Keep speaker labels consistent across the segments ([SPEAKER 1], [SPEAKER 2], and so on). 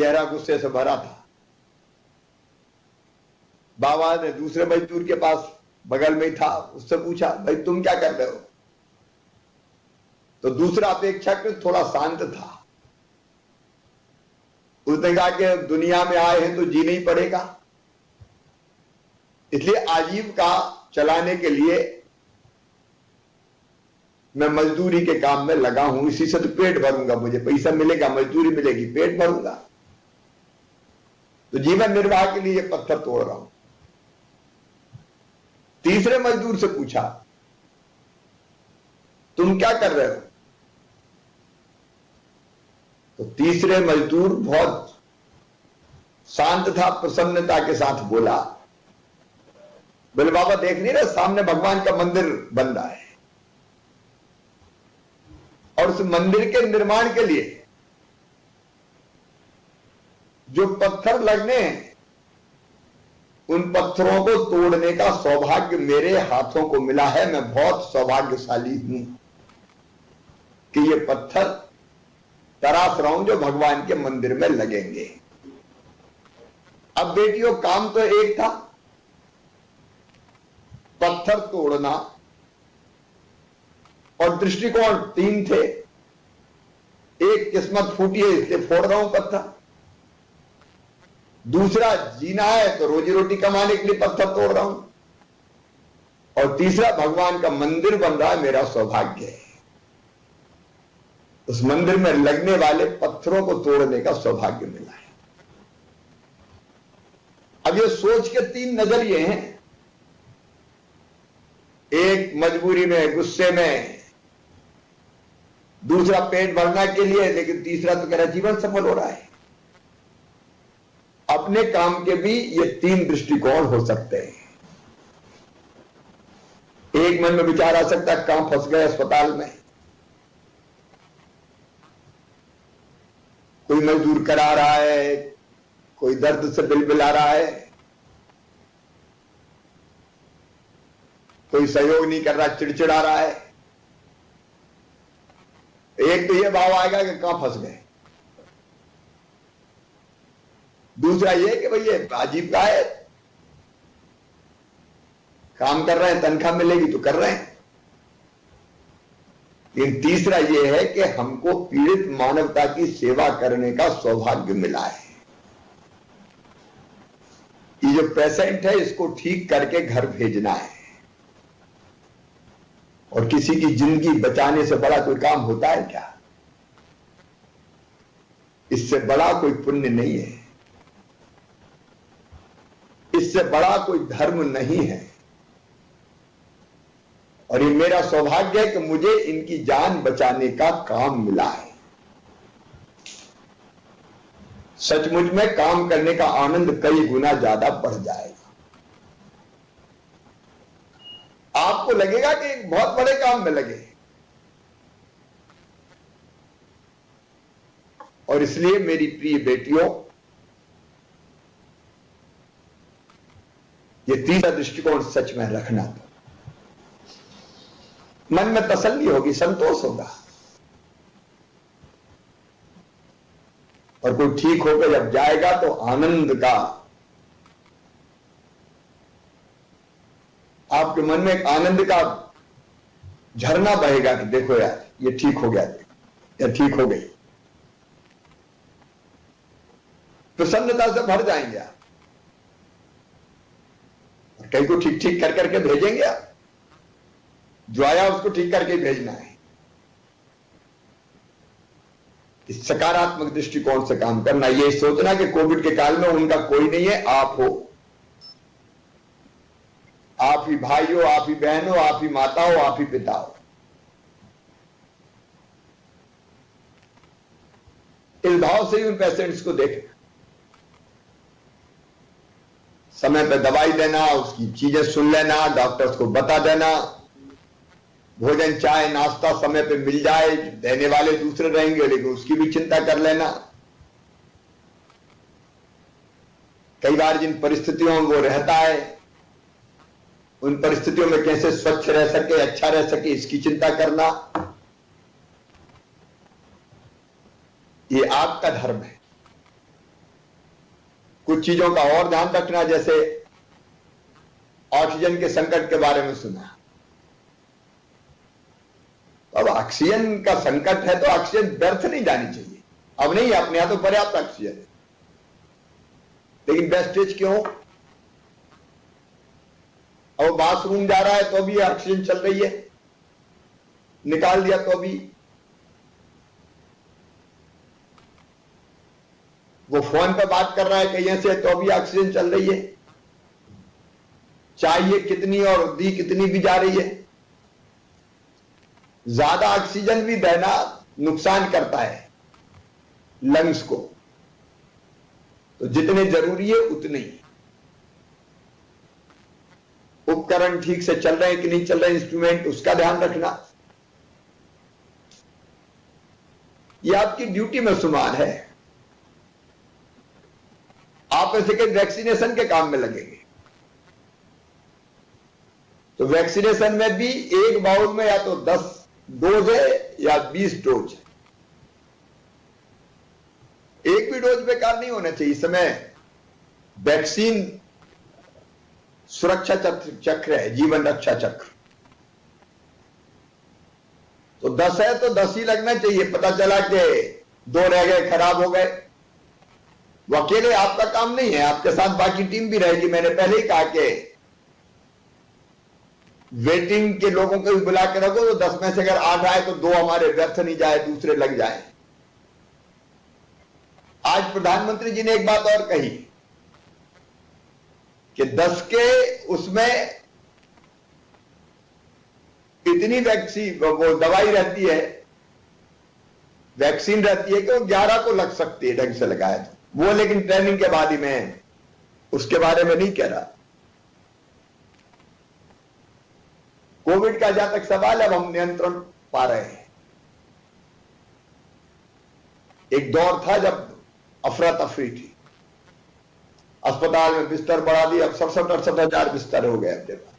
[SPEAKER 1] चेहरा गुस्से से भरा था। बाबा ने दूसरे मजदूर के पास, बगल में ही था, उससे पूछा, भाई तुम क्या कर रहे हो? तो दूसरा अपेक्षक थोड़ा शांत था। उसने कहा कि दुनिया में आए हैं तो जीना ही पड़ेगा, इसलिए आजीविका चलाने के लिए मैं मजदूरी के काम में लगा हूं, इसी से तो पेट भरूंगा, मुझे पैसा मिलेगा, मजदूरी मिलेगी, पेट भरूंगा, तो जीवन निर्वाह के लिए ये पत्थर तोड़ रहा हूं। तीसरे मजदूर से पूछा, तुम क्या कर रहे हो? तो तीसरे मजदूर बहुत शांत था, प्रसन्नता के साथ बोला, बोले बाबा देख नहीं रहे, सामने भगवान का मंदिर बन रहा है, और उस मंदिर के निर्माण के लिए जो पत्थर लगने हैं, उन पत्थरों को तोड़ने का सौभाग्य मेरे हाथों को मिला है। मैं बहुत सौभाग्यशाली हूं कि ये पत्थर तराश रहा हूं जो भगवान के मंदिर में लगेंगे। अब बेटियों, काम तो एक था, पत्थर तोड़ना, और दृष्टिकोण तीन थे। एक, किस्मत फूटी है इसलिए फोड़ रहा हूं पत्थर। दूसरा, जीना है तो रोजी रोटी कमाने के लिए पत्थर तोड़ रहा हूं। और तीसरा, भगवान का मंदिर बन रहा है, मेरा सौभाग्य है, उस मंदिर में लगने वाले पत्थरों को तोड़ने का सौभाग्य मिला है। अब ये सोच के तीन नजरिए हैं, एक मजबूरी में, गुस्से में, दूसरा पेट भरना के लिए, लेकिन तीसरा तो कह रहा जीवन सफल हो रहा है। अपने काम के भी ये तीन दृष्टिकोण हो सकते हैं। एक मन में विचार आ सकता है, कहां फंस गए अस्पताल में, कोई मजदूर करा रहा है, कोई दर्द से बिलबिला रहा है, कोई सहयोग नहीं कर रहा, चिड़चिड़ा रहा है। एक तो ये भाव आएगा कि कहां फंस गए। दूसरा ये कि भाई ये अजीब का है, काम कर रहे हैं, तनख्वाह मिलेगी तो कर रहे हैं। लेकिन तीसरा ये है कि हमको पीड़ित मानवता की सेवा करने का सौभाग्य मिला है। ये जो पेशेंट है इसको ठीक करके घर भेजना है, और किसी की जिंदगी बचाने से बड़ा कोई काम होता है क्या? इससे बड़ा कोई पुण्य नहीं है, इससे बड़ा कोई धर्म नहीं है। और ये मेरा सौभाग्य है कि मुझे इनकी जान बचाने का काम मिला है। सचमुच में काम करने का आनंद कई गुना ज्यादा बढ़ जाएगा। आपको लगेगा कि एक बहुत बड़े काम में लगे, और इसलिए मेरी प्रिय बेटियों, ये तीसरा दृष्टिकोण सच में रखना, तो मन में तसल्ली होगी, संतोष होगा। और कोई ठीक होकर जब जाएगा तो आनंद का, आपके मन में एक आनंद का झरना बहेगा कि देखो यार ये ठीक हो गया, या ठीक हो गई, प्रसन्नता से भर जाएंगे आप। और कहीं को ठीक ठीक कर करके भेजेंगे आप, जो आया उसको ठीक करके भेजना है। इस सकारात्मक दृष्टिकोण से काम करना, ये सोचना कि कोविड के काल में उनका कोई नहीं है, आप हो, आप ही भाई हो, आप ही बहन हो, आप ही माता हो, आप ही पिता हो। इस भाव से ही उन पेशेंट्स को देखें, समय पर दवाई देना, उसकी चीजें सुन लेना, डॉक्टर्स को बता देना, भोजन चाय नाश्ता समय पे मिल जाए, देने वाले दूसरे रहेंगे लेकिन उसकी भी चिंता कर लेना। कई बार जिन परिस्थितियों में वो रहता है, उन परिस्थितियों में कैसे स्वच्छ रह सके, अच्छा रह सके, इसकी चिंता करना, ये आपका धर्म है। कुछ चीजों का और ध्यान रखना, जैसे ऑक्सीजन के संकट के बारे में सुना। अब ऑक्सीजन का संकट है तो ऑक्सीजन व्यर्थ नहीं जानी चाहिए। अब नहीं, अपने यहां तो पर्याप्त ऑक्सीजन है, लेकिन वेस्टेज क्यों? अब बाथरूम जा रहा है तो भी ऑक्सीजन चल रही है, निकाल दिया तो भी। वो फोन पे बात कर रहा है कहीं से तो भी ऑक्सीजन चल रही है। चाहिए कितनी और दी कितनी भी जा रही है। ज्यादा ऑक्सीजन भी बहना नुकसान करता है लंग्स को, तो जितने जरूरी है उतने ही। उपकरण ठीक से चल रहे हैं कि नहीं चल रहे, इंस्ट्रूमेंट, उसका ध्यान रखना। यह आपकी ड्यूटी में शुमार है। आप ऐसे के वैक्सीनेशन के काम में लगेंगे तो वैक्सीनेशन में भी एक बाउल में या तो 10 डोज है या 20 डोज है। एक भी डोज बेकार नहीं होना चाहिए। इस समय वैक्सीन सुरक्षा चक्र है, जीवन रक्षा चक्र। तो 10 है तो 10 ही लगना चाहिए। पता चला कि 2 रह गए, खराब हो गए, वो अकेले आपका काम नहीं है, आपके साथ बाकी टीम भी रहेगी। मैंने पहले ही कहा कि वेटिंग के लोगों को भी बुला के रखो, तो 10 में से अगर 8 आए तो 2 हमारे व्यर्थ नहीं जाए, दूसरे लग जाए। आज प्रधानमंत्री जी ने एक बात और कही कि 10 के उसमें इतनी वैक्सीन, वो दवाई रहती है, वैक्सीन रहती है कि वो 11 को लग सकती है ढंग से लगाए तो। वो लेकिन ट्रेनिंग के बाद ही मैं उसके बारे में नहीं कह रहा। कोविड का जहां तक सवाल है, अब हम नियंत्रण पा रहे हैं। एक दौर था जब अफरा तफरी थी, अस्पताल में बिस्तर बढ़ा दिए, अब 67-68 हजार बिस्तर हो गए अपने पास।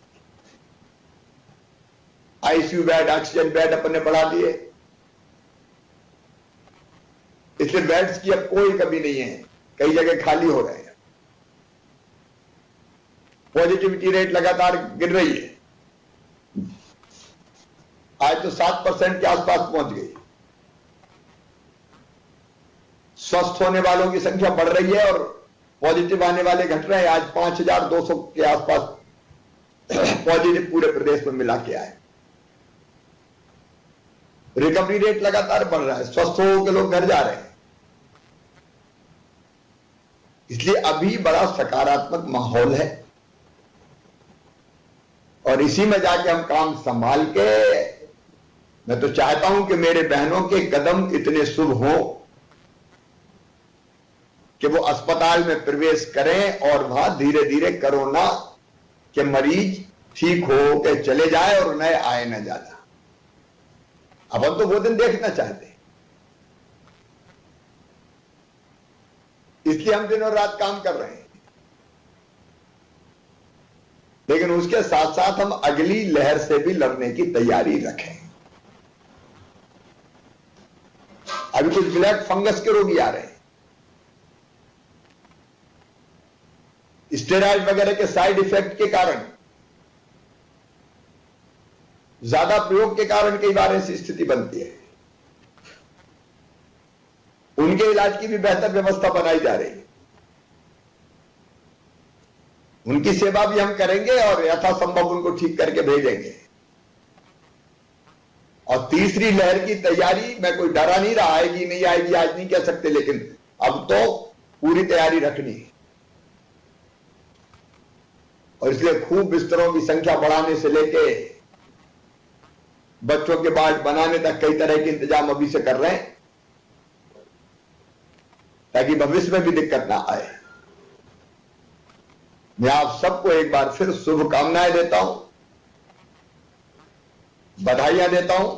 [SPEAKER 1] आईसीयू बेड, ऑक्सीजन बेड अपने बढ़ा दिए, इसलिए बेड्स की अब कोई कमी नहीं है। कई जगह खाली हो रहे हैं। पॉजिटिविटी रेट लगातार गिर रही है, आज तो 7% के आसपास पहुंच गई। स्वस्थ होने वालों की संख्या बढ़ रही है और पॉजिटिव आने वाले घट रहे हैं। आज 5200 के आसपास पॉजिटिव पूरे प्रदेश में मिला के आए। रिकवरी रेट लगातार बढ़ रहा है, स्वस्थ होकर लोग घर जा रहे हैं। इसलिए अभी बड़ा सकारात्मक माहौल है और इसी में जाके हम काम संभाल के, मैं तो चाहता हूं कि मेरे बहनों के कदम इतने शुभ हों कि वो अस्पताल में प्रवेश करें और वहां धीरे धीरे कोरोना के मरीज ठीक हो के चले जाए और नए आए न ज्यादा। अब हम तो वो दिन देखना चाहते हैं, इसलिए हम दिन और रात काम कर रहे हैं। लेकिन उसके साथ साथ हम अगली लहर से भी लड़ने की तैयारी रखें। अभी कुछ ब्लैक फंगस के रोगी आ रहे हैं, स्टेरॉइड वगैरह के साइड इफेक्ट के कारण, ज्यादा प्रयोग के कारण कई बार ऐसी स्थिति बनती है। उनके इलाज की भी बेहतर व्यवस्था बनाई जा रही है। उनकी सेवा भी हम करेंगे और यथासंभव उनको ठीक करके भेजेंगे। और तीसरी लहर की तैयारी, मैं कोई डरा नहीं रहा, आएगी नहीं आएगी आज नहीं कह सकते, लेकिन अब तो पूरी तैयारी रखनी है। और इसलिए खूब बिस्तरों की संख्या बढ़ाने से लेके बच्चों के वार्ड बनाने तक कई तरह के इंतजाम अभी से कर रहे हैं, ताकि भविष्य में भी दिक्कत ना आए। मैं आप सबको एक बार फिर शुभकामनाएं देता हूं, बधाइयां देता हूं।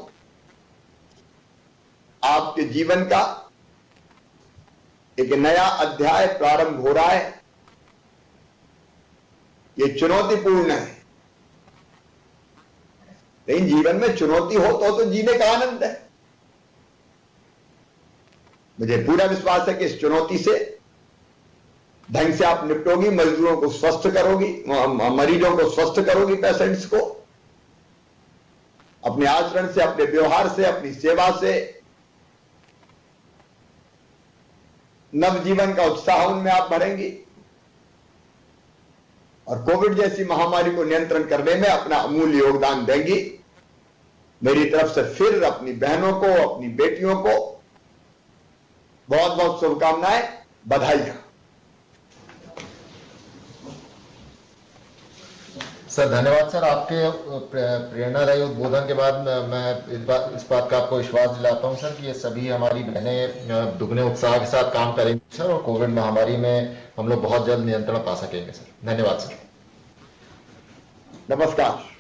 [SPEAKER 1] आपके जीवन का एक नया अध्याय प्रारंभ हो रहा है। ये चुनौतीपूर्ण है, लेकिन जीवन में चुनौती हो तो जीने का आनंद है। मुझे पूरा विश्वास है कि इस चुनौती से ढंग से आप निपटोगी, मजदूरों को स्वस्थ करोगी, मरीजों को स्वस्थ करोगी, पेशेंट्स को, अपने आचरण से, अपने व्यवहार से, अपनी सेवा से नवजीवन का उत्साह उनमें आप भरेंगी और कोविड जैसी महामारी को नियंत्रण करने में अपना अमूल्य योगदान देंगी। मेरी तरफ से फिर अपनी बहनों को, अपनी बेटियों को बहुत बहुत शुभकामनाएं, बधाइयां।
[SPEAKER 2] सर धन्यवाद सर, आपके प्रेरणादायी उद्बोधन के बाद मैं इस बात का आपको विश्वास दिलाता हूं सर कि ये सभी हमारी बहनें दुगने उत्साह के साथ काम करेंगी सर और कोविड महामारी में हम लोग बहुत जल्द नियंत्रण पा सकेंगे सर। धन्यवाद सर।
[SPEAKER 1] नमस्कार।